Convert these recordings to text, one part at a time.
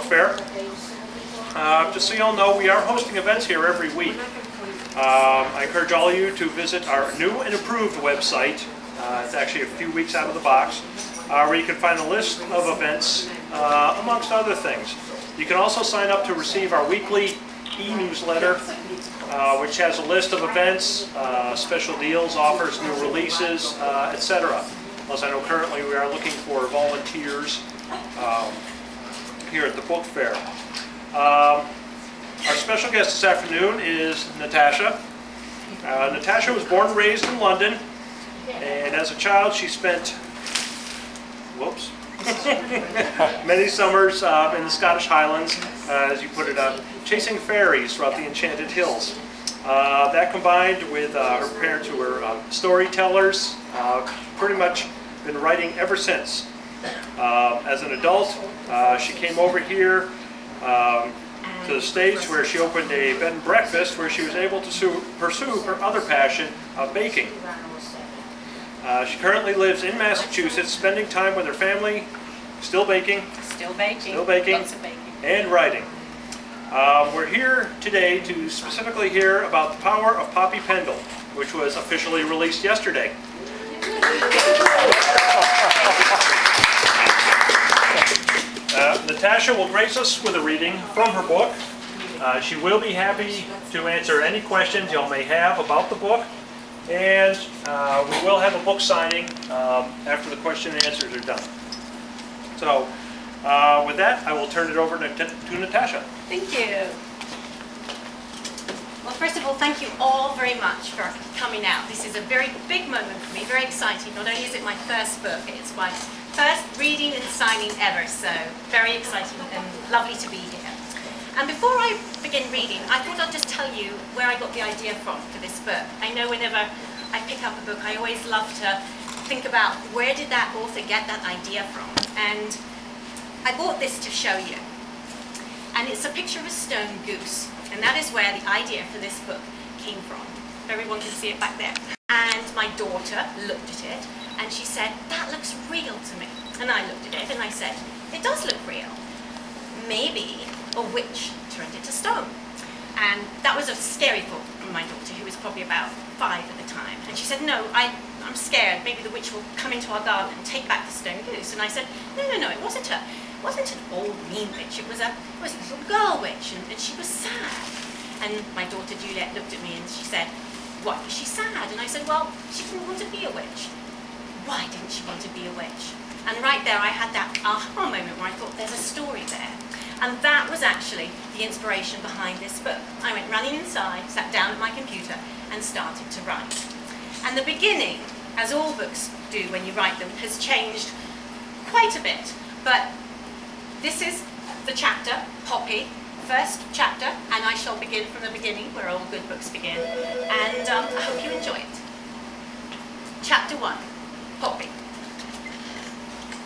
Fair. Just so you all know, we are hosting events here every week. I encourage all of you to visit our new and improved website. It's actually a few weeks out of the box, where you can find a list of events, amongst other things. You can also sign up to receive our weekly e-newsletter, which has a list of events, special deals, offers, new releases, etc. Plus, I know currently we are looking for volunteers here at the book fair. Our special guest this afternoon is Natasha. Natasha was born and raised in London, and as a child she spent many summers in the Scottish Highlands, as you put it, chasing fairies throughout the Enchanted Hills. That combined with her parents, who were storytellers, pretty much been writing ever since. As an adult, she came over here to the States, where she opened a bed and breakfast where she was able to pursue her other passion of baking. She currently lives in Massachusetts, spending time with her family, still baking, Lots of baking, and writing. We're here today to specifically hear about the power of Poppy Pendle, which was officially released yesterday. Natasha will grace us with a reading from her book. She will be happy to answer any questions y'all may have about the book, and we will have a book signing after the question and answers are done. So, with that, I will turn it over to Natasha. Thank you. Well, first of all, thank you all very much for coming out. This is a very big moment for me, very exciting. Not only is it my first book, it's my first reading and signing ever, so very exciting and lovely to be here. And before I begin reading, I thought I'd just tell you where I got the idea from for this book. I know whenever I pick up a book, I always love to think about where did that author get that idea from. And I bought this to show you. And it's a picture of a stone goose. And that is where the idea for this book came from. Everyone can see it back there. And my daughter looked at it and she said, "That looks real to me." And I looked at it and I said, "It does look real. Maybe a witch turned it to stone." And that was a scary thought from my daughter, who was probably about 5 at the time. And she said, "No, I'm scared. Maybe the witch will come into our garden and take back the stone goose." And I said, No, it wasn't an old mean witch. It was a little girl witch, and she was sad. And my daughter Juliet looked at me and she said, "Why is she sad?" And I said, "Well, she didn't want to be a witch." Why didn't she want to be a witch? And right there I had that aha moment where I thought, there's a story there. And that was actually the inspiration behind this book. I went running inside, sat down at my computer and started to write. And the beginning, as all books do when you write them, has changed quite a bit. But this is the chapter, Poppy, first chapter, and I shall begin from the beginning, where all good books begin. And I hope you enjoy it. Chapter 1, Poppy.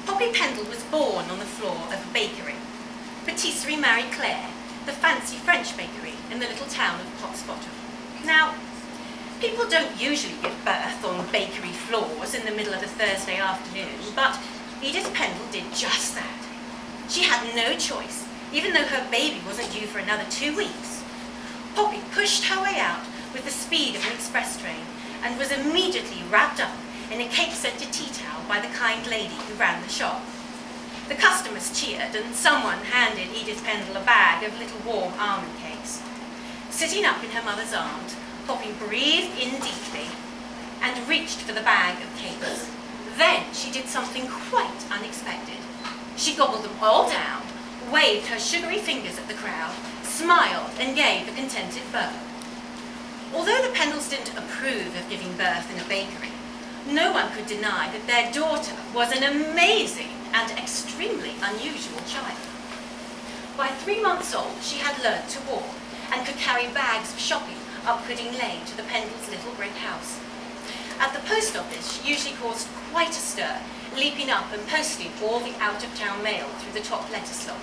Poppy Pendle was born on the floor of a bakery, Patisserie Marie Claire, the fancy French bakery in the little town of Potsbottom. Now, people don't usually give birth on bakery floors in the middle of a Thursday afternoon, but Edith Pendle did just that. She had no choice, even though her baby wasn't due for another 2 weeks. Poppy pushed her way out with the speed of an express train and was immediately wrapped up in a cake-scented tea towel by the kind lady who ran the shop. The customers cheered and someone handed Edith Pendle a bag of little warm almond cakes. Sitting up in her mother's arms, Poppy breathed in deeply and reached for the bag of cakes. Then she did something quite unexpected. She gobbled them all down, waved her sugary fingers at the crowd, smiled and gave a contented burp. Although the Pendles didn't approve of giving birth in a bakery, no one could deny that their daughter was an amazing and extremely unusual child. By 3 months old, she had learnt to walk and could carry bags of shopping up Pudding Lane to the Pendles' little brick house. At the post office, she usually caused quite a stir, leaping up and posting all the out-of-town mail through the top letter slot.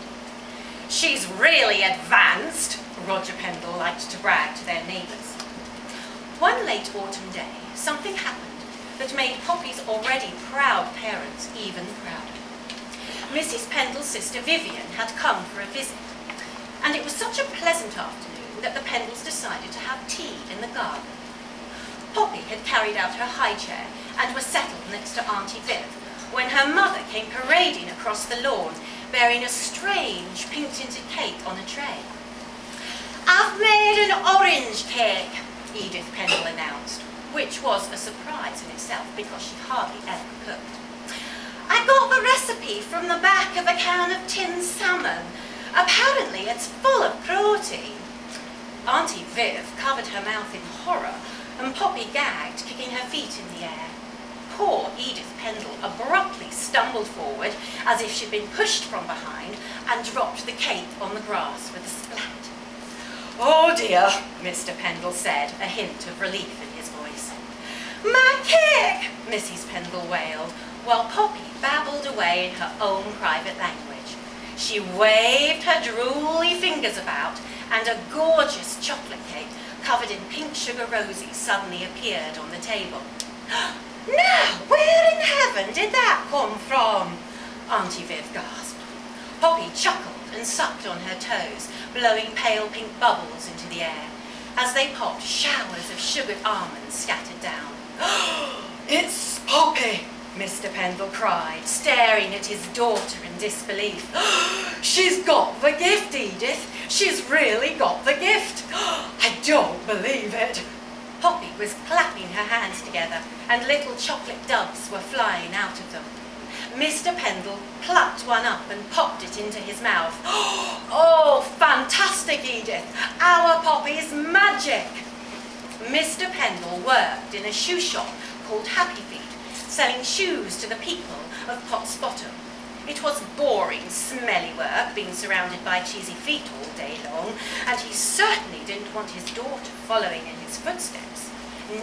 "She's really advanced," Roger Pendle liked to brag to their neighbours. One late autumn day, something happened that made Poppy's already proud parents even prouder. Mrs. Pendle's sister Vivian had come for a visit, and it was such a pleasant afternoon that the Pendles decided to have tea in the garden. Poppy had carried out her high chair and was settled next to Auntie Viv when her mother came parading across the lawn bearing a strange pink-tinted cake on a tray. "I've made an orange cake," Edith Pendle announced, which was a surprise in itself because she hardly ever cooked. "I got the recipe from the back of a can of tinned salmon. Apparently it's full of protein." Auntie Viv covered her mouth in horror and Poppy gagged, kicking her feet in the air. Poor Edith Pendle abruptly stumbled forward as if she'd been pushed from behind and dropped the cake on the grass with a splat. "Oh dear," Mr. Pendle said, a hint of relief in his voice. "My cake!" Mrs. Pendle wailed, while Poppy babbled away in her own private language. She waved her drooly fingers about, and a gorgeous chocolate cake covered in pink sugar roses suddenly appeared on the table. "Now, where in heaven did that come from?" Auntie Viv gasped. Poppy chuckled and sucked on her toes, blowing pale pink bubbles into the air. As they popped, showers of sugared almonds scattered down. "It's Poppy!" Mr. Pendle cried, staring at his daughter in disbelief. "She's got the gift, Edith! She's really got the gift! I don't believe it!" Poppy was clapping her hands together, and little chocolate doves were flying out of them. Mr. Pendle plucked one up and popped it into his mouth. "Oh, fantastic, Edith! Our Poppy's magic!" Mr. Pendle worked in a shoe shop called Happy Feet, selling shoes to the people of Potts Bottom. It was boring, smelly work, being surrounded by cheesy feet all day long, and he certainly didn't want his daughter following in his footsteps.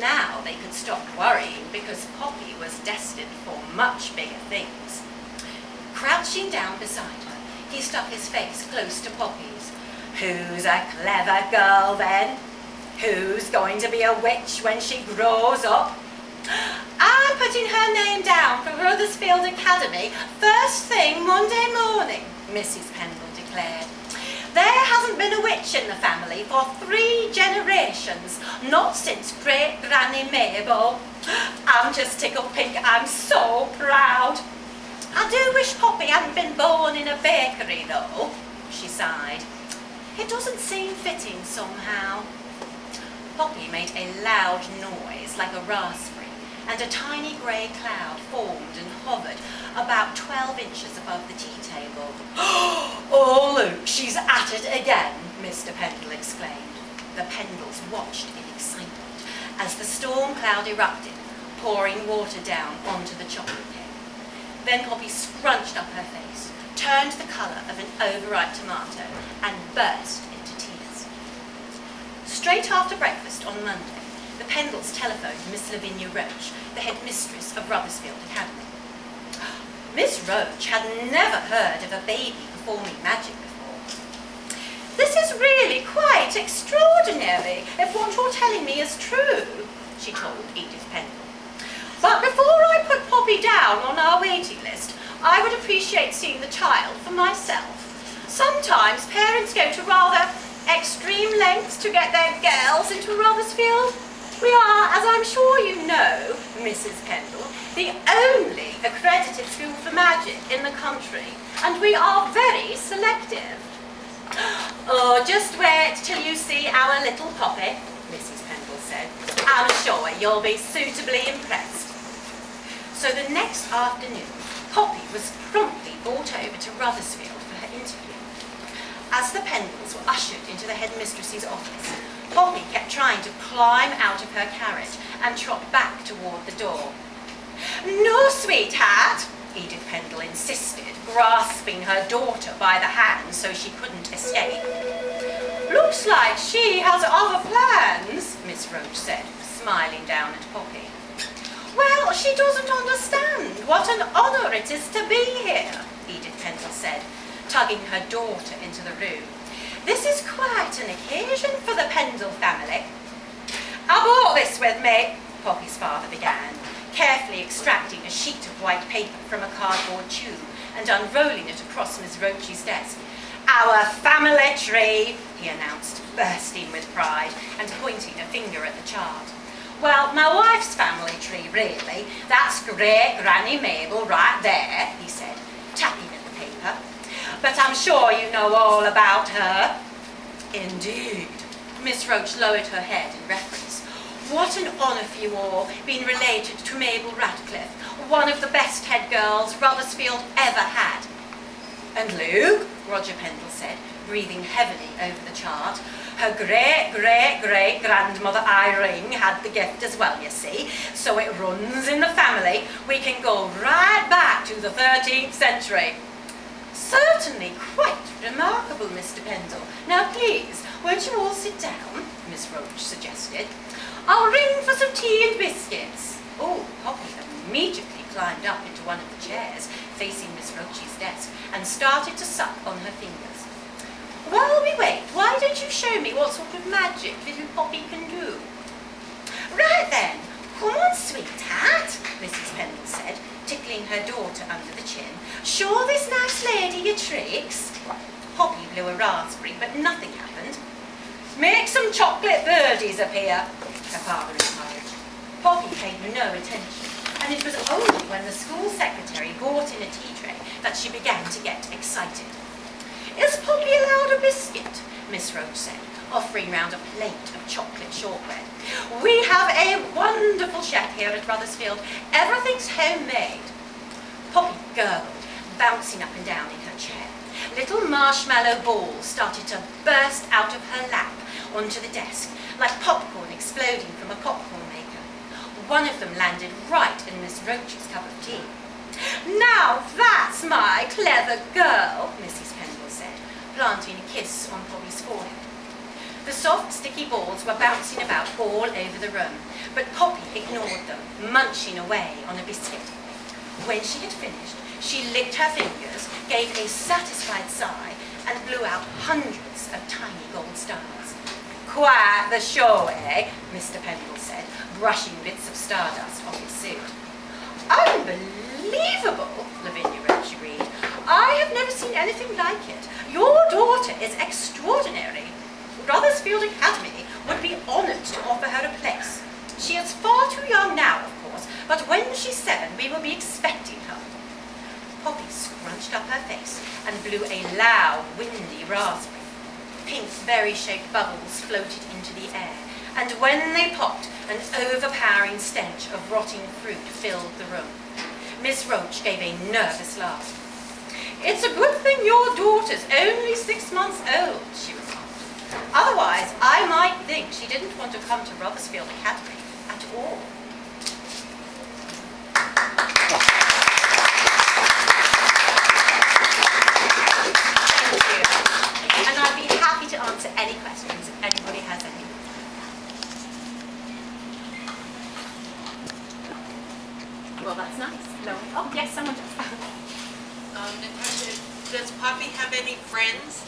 Now they could stop worrying because Poppy was destined for much bigger things. Crouching down beside her, he stuck his face close to Poppy's. "Who's a clever girl then? Who's going to be a witch when she grows up?" "I'm putting her name down for Ruthersfield Academy first thing Monday morning," Mrs. Pendle declared. "There hasn't been a witch in the family for 3 generations, not since great-granny Mabel. I'm just tickled pink, I'm so proud. I do wish Poppy hadn't been born in a bakery though," she sighed. "It doesn't seem fitting somehow." Poppy made a loud noise like a raspberry, and a tiny grey cloud formed and hovered about 12 inches above the tea table. "Oh, look, she's at it again," Mr. Pendle exclaimed. The Pendles watched in excitement as the storm cloud erupted, pouring water down onto the chocolate cake. Then Poppy scrunched up her face, turned the colour of an overripe tomato, and burst into tears. Straight after breakfast on Monday, the Pendles telephoned Miss Lavinia Roach, the headmistress of Ruthersfield Academy. Miss Roach had never heard of a baby performing magic before. "This is really quite extraordinary, if what you're telling me is true," she told Edith Pendle. "But before I put Poppy down on our waiting list, I would appreciate seeing the child for myself. Sometimes parents go to rather extreme lengths to get their girls into Ruthersfield. We are, as I'm sure you know, Mrs. Pendle, the only accredited school for magic in the country, and we are very selective." "Oh, just wait till you see our little Poppy," Mrs. Pendle said. "I'm sure you'll be suitably impressed." So the next afternoon, Poppy was promptly brought over to Ruthersfield for her interview. As the Pendles were ushered into the headmistress's office, Poppy kept trying to climb out of her carriage and trot back toward the door. "No, sweetheart," Edith Pendle insisted, grasping her daughter by the hand so she couldn't escape. "Looks like she has other plans," Miss Roach said, smiling down at Poppy. "Well, she doesn't understand what an honour it is to be here," Edith Pendle said, tugging her daughter into the room. "This is quite an occasion for the Pendle family." "I brought this with me," Poppy's father began, carefully extracting a sheet of white paper from a cardboard tube and unrolling it across Miss Roche's desk. "Our family tree," he announced, bursting with pride and pointing a finger at the chart. "Well, my wife's family tree, really. That's great-granny Mabel right there," he said, tapping at the paper. "But I'm sure you know all about her." "Indeed." Miss Roche lowered her head in reference. "What an honour for you all, being related to Mabel Radcliffe, one of the best head girls Rotherfield ever had." "And Luke," Roger Pendle said, breathing heavily over the chart. "Her great-great-great-grandmother Irene had the gift as well, you see, so it runs in the family. We can go right back to the 13th century. "Certainly, quite remarkable, Mr. Pendle. Now please, won't you all sit down?" Miss Roche suggested. "I'll ring for some tea and biscuits." Oh, Poppy immediately climbed up into one of the chairs facing Miss Roche's desk and started to suck on her fingers. "While we wait, why don't you show me what sort of magic little Poppy can do?" "Right then, come on, sweetheart," Mrs. Pendle said, tickling her daughter under the chin. "Show this nice lady your tricks." Poppy blew a raspberry, but nothing happened. "Make some chocolate birdies appear," her father encouraged. Poppy paid no attention, and it was only when the school secretary brought in a tea tray that she began to get excited. "Is Poppy allowed a biscuit?" Miss Roche said, offering round a plate of chocolate shortbread. "We have a wonderful chef here at Rotherfield. Everything's homemade." Poppy gurgled, bouncing up and down in her chair. Little marshmallow balls started to burst out of her lap onto the desk, like popcorn exploding from a popcorn maker. One of them landed right in Miss Roche's cup of tea. "Now that's my clever girl," Mrs. Pendle said, planting a kiss on Poppy's forehead. The soft, sticky balls were bouncing about all over the room, but Poppy ignored them, munching away on a biscuit. When she had finished, she licked her fingers, gave a satisfied sigh, and blew out hundreds of tiny gold stars. "Quite the show, eh?" Mr. Pendle said, brushing bits of stardust off his suit. "Unbelievable," Lavinia Roche agreed. "I have never seen anything like it. Your daughter is extraordinary. Rotherfield Academy would be honoured to offer her a place. She is far too young now, of course, but when she's 7, we will be expecting her." Poppy scrunched up her face and blew a loud, windy raspberry. Pink berry-shaped bubbles floated into the air, and when they popped, an overpowering stench of rotting fruit filled the room. Miss Roche gave a nervous laugh. "It's a good thing your daughter's only 6 months old," she remarked. "Otherwise, I might think she didn't want to come to Rotherfield Academy at all." Thank you. And I'd be happy to answer any questions if anybody has any. Well, that's nice. No. Oh, yes, someone does. Natasha, does Poppy have any friends?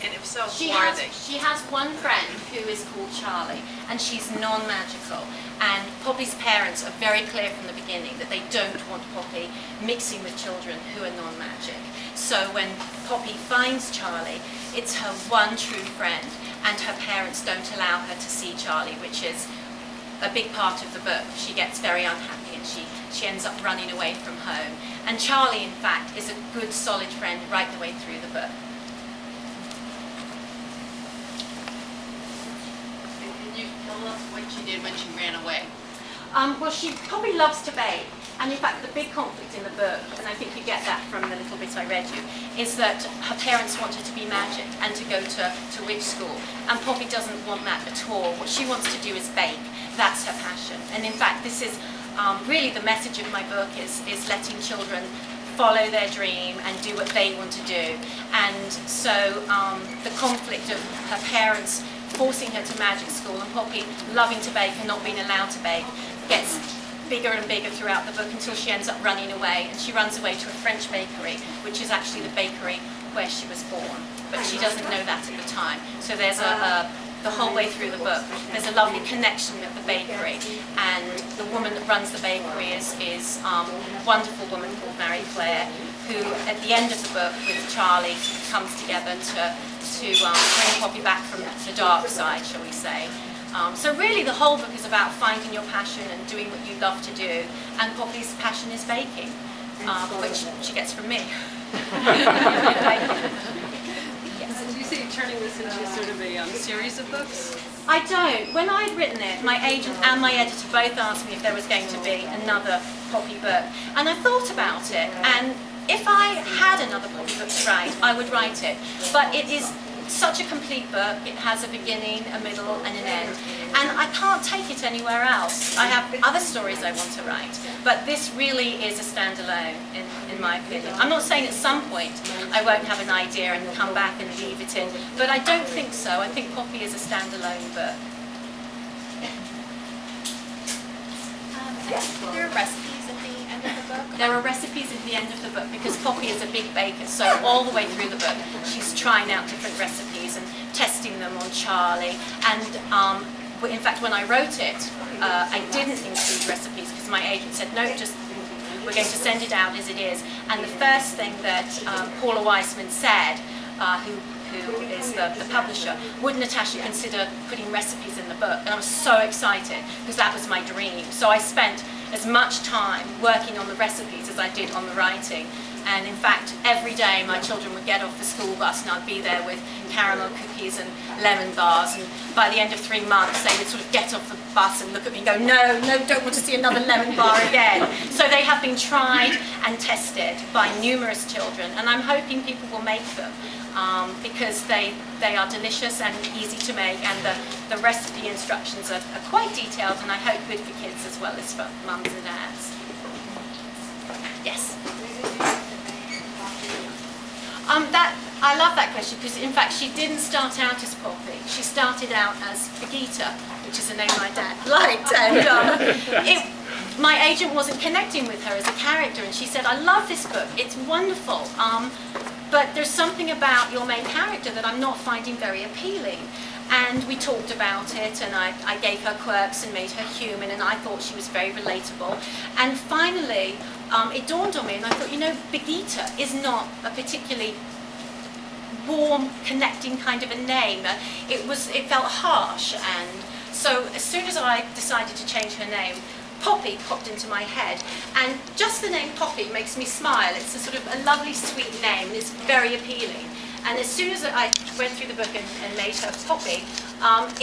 And if so, She who are they? has one friend who is called Charlie, and she's non-magical. And Poppy's parents are very clear from the beginning that they don't want Poppy mixing with children who are non-magic. So when Poppy finds Charlie, it's her one true friend, and her parents don't allow her to see Charlie, which is a big part of the book. She gets very unhappy and she ends up running away from home. And Charlie, in fact, is a good, solid friend right the way through the book. Can you tell us what she did when she ran away? Well, she probably loves to bake. And in fact, the big conflict in the book, and I think you get that from the little bit I read you, is that her parents want her to be magic and to go to witch school. And Poppy doesn't want that at all. What she wants to do is bake. That's her passion. And in fact, this is really the message of my book is letting children follow their dream and do what they want to do. And so the conflict of her parents forcing her to magic school and Poppy loving to bake and not being allowed to bake gets bigger and bigger throughout the book until she ends up running away, and she runs away to a French bakery, which is actually the bakery where she was born, but she doesn't know that at the time. So there's a the whole way through the book. There's a lovely connection with the bakery, and the woman that runs the bakery is a wonderful woman called Mary Claire, who at the end of the book with Charlie comes together to bring Poppy back from the dark side, shall we say. So really the whole book is about finding your passion and doing what you love to do, and Poppy's passion is baking, which she gets from me. Do you see turning this into sort of a series of books? I don't. When I'd written it, my agent and my editor both asked me if there was going to be another Poppy book. And I thought about it, and if I had another Poppy book to write, I would write it. But it is such a complete book. It has a beginning, a middle and an end, and I can't take it anywhere else. I have other stories I want to write, but this really is a standalone in my opinion. I'm not saying at some point I won't have an idea and come back and leave it in, but I don't think so. I think Poppy is a standalone book. There are recipes at the end of the book? There are recipes at the end of the book because Poppy is a big baker, so all the way through the book she's trying out different recipes and testing them on Charlie. And in fact, when I wrote it, I didn't include recipes because my agent said, no, just we're going to send it out as it is. And the first thing that Paula Weissman said, who is the publisher, would Natasha consider putting recipes in the book? And I was so excited because that was my dream. So I spent as much time working on the recipes as I did on the writing. And in fact, every day my children would get off the school bus and I'd be there with caramel cookies and lemon bars. And by the end of 3 months, they would sort of get off the bus and look at me and go, no, no, don't want to see another lemon bar again. So they have been tried and tested by numerous children, and I'm hoping people will make them because they are delicious and easy to make, and the recipe instructions are quite detailed, and I hope good for kids as well as for mums and dads. Yes? I love that question because in fact she didn't start out as Poppy. She started out as Birgitta, which is a name my dad liked, and my agent wasn't connecting with her as a character, and she said, I love this book, it's wonderful, but there's something about your main character that I'm not finding very appealing. And we talked about it, and I gave her quirks and made her human, and I thought she was very relatable. And finally, it dawned on me, and I thought, you know, Birgitta is not a particularly warm, connecting kind of a name. It felt harsh, and so as soon as I decided to change her name, Poppy popped into my head, and just the name Poppy makes me smile. It's a sort of a lovely, sweet name, and it's very appealing. And as soon as I went through the book and made her Poppy,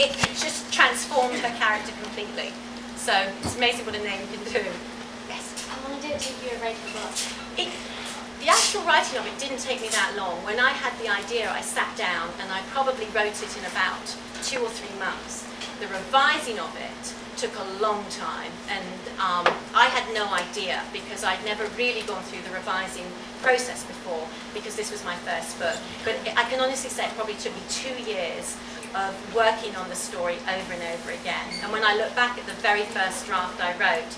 it just transformed her character completely. So it's amazing what a name can do. Yes? How long did it take you to write the book? The actual writing of it didn't take me that long. When I had the idea, I sat down and I probably wrote it in about 2 or 3 months. The revising of it took a long time, and I had no idea because I'd never really gone through the revising process before because this was my first book. But I can honestly say it probably took me 2 years of working on the story over and over again. And when I look back at the very first draft I wrote,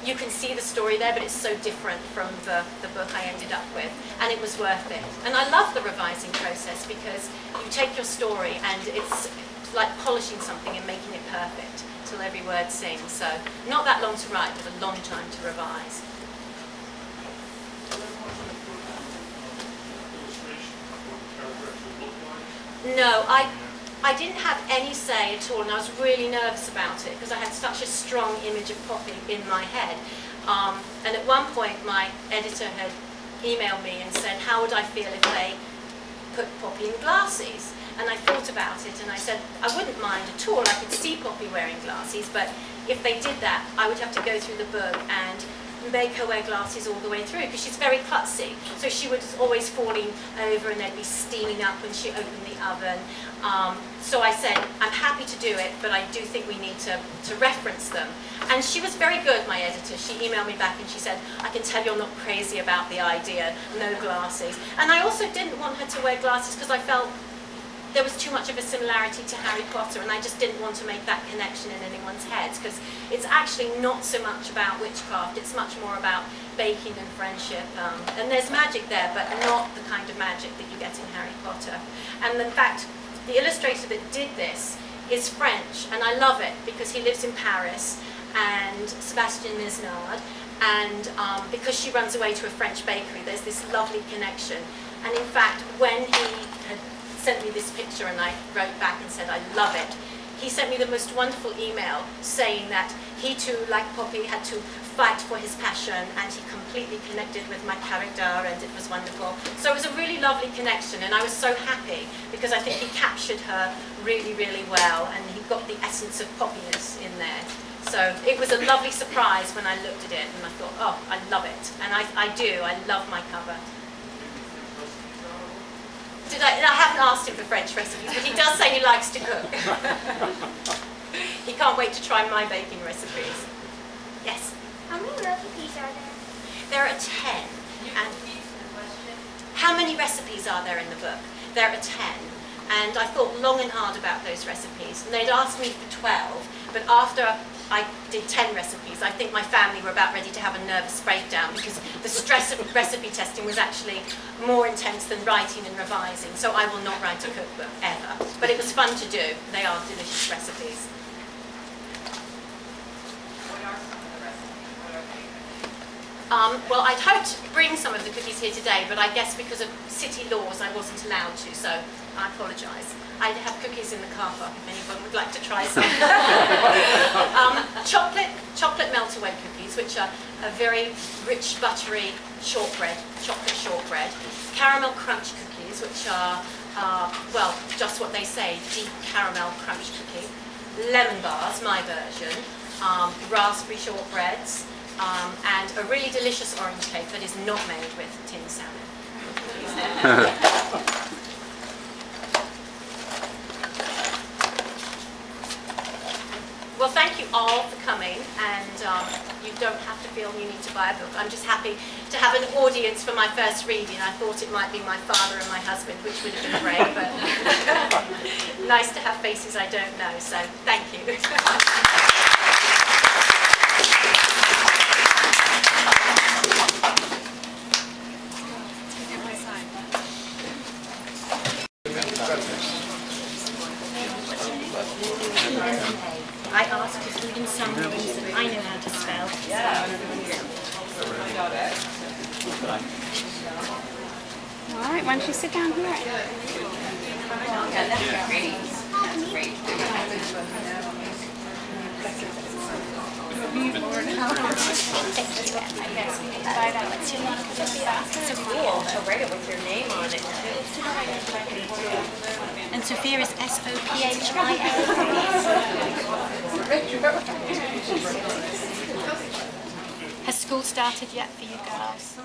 you can see the story there, but it's so different from the book I ended up with, and it was worth it. And I love the revising process because you take your story and it's like polishing something and making it perfect till every word sings. So not that long to write, but a long time to revise. No, I didn't have any say at all, and I was really nervous about it because I had such a strong image of Poppy in my head. And at one point my editor had emailed me and said, how would I feel if they put Poppy in glasses? And I thought about it and I said, I wouldn't mind at all. I could see Poppy wearing glasses, but if they did that, I would have to go through the book and make her wear glasses all the way through because she's very klutzy. So she was always falling over and they'd be steaming up when she opened the oven. So I said, I'm happy to do it, but I do think we need to reference them. And she was very good, my editor. She emailed me back and she said, I can tell you're not crazy about the idea, no glasses. And I also didn't want her to wear glasses because I felt there was too much of a similarity to Harry Potter, and I just didn't want to make that connection in anyone's heads because it's actually not so much about witchcraft, it's much more about baking and friendship. And there's magic there, but not the kind of magic that you get in Harry Potter. And in fact, the illustrator that did this is French, and I love it because he lives in Paris, and Sebastian Misnard, and because she runs away to a French bakery, there's this lovely connection. And in fact, when he had sent me this picture and I wrote back and said, I love it, he sent me the most wonderful email saying that he too, like Poppy, had to fight for his passion, and he completely connected with my character, and it was wonderful. So it was a really lovely connection, and I was so happy because I think he captured her really, really well, and he got the essence of Poppiness in there. So it was a lovely surprise when I looked at it, and I thought, oh, I love it. And I do, I love my cover. I haven't asked him for French recipes, but he does say he likes to cook. He can't wait to try my baking recipes. Yes? How many recipes are there? There are 10. And how many recipes are there in the book? There are 10. And I thought long and hard about those recipes. And they'd asked me for 12, but after I did 10 recipes, I think my family were about ready to have a nervous breakdown because the stress of recipe testing was actually more intense than writing and revising. So I will not write a cookbook, ever. But it was fun to do. They are delicious recipes. Well, I'd hoped to bring some of the cookies here today, but I guess because of city laws I wasn't allowed to, so I apologise. I have cookies in the car park if anyone would like to try some. Chocolate melt-away cookies, which are a very rich, buttery shortbread, chocolate shortbread. Caramel crunch cookies, which are, well, just what they say, deep caramel crunch cookie. Lemon bars, my version. Raspberry shortbreads. And a really delicious orange cake that is not made with tinned salmon. Well, thank you all for coming, and you don't have to feel you need to buy a book. I'm just happy to have an audience for my first reading. I thought it might be my father and my husband, which would have been great, but nice to have faces I don't know, so thank you. I asked because even some names that I know how to spell. All right, why don't you sit down here? Yeah, that's great. That's great. So cool to write it with your name on it. And Sophia is Sophia. Has school started yet for you girls?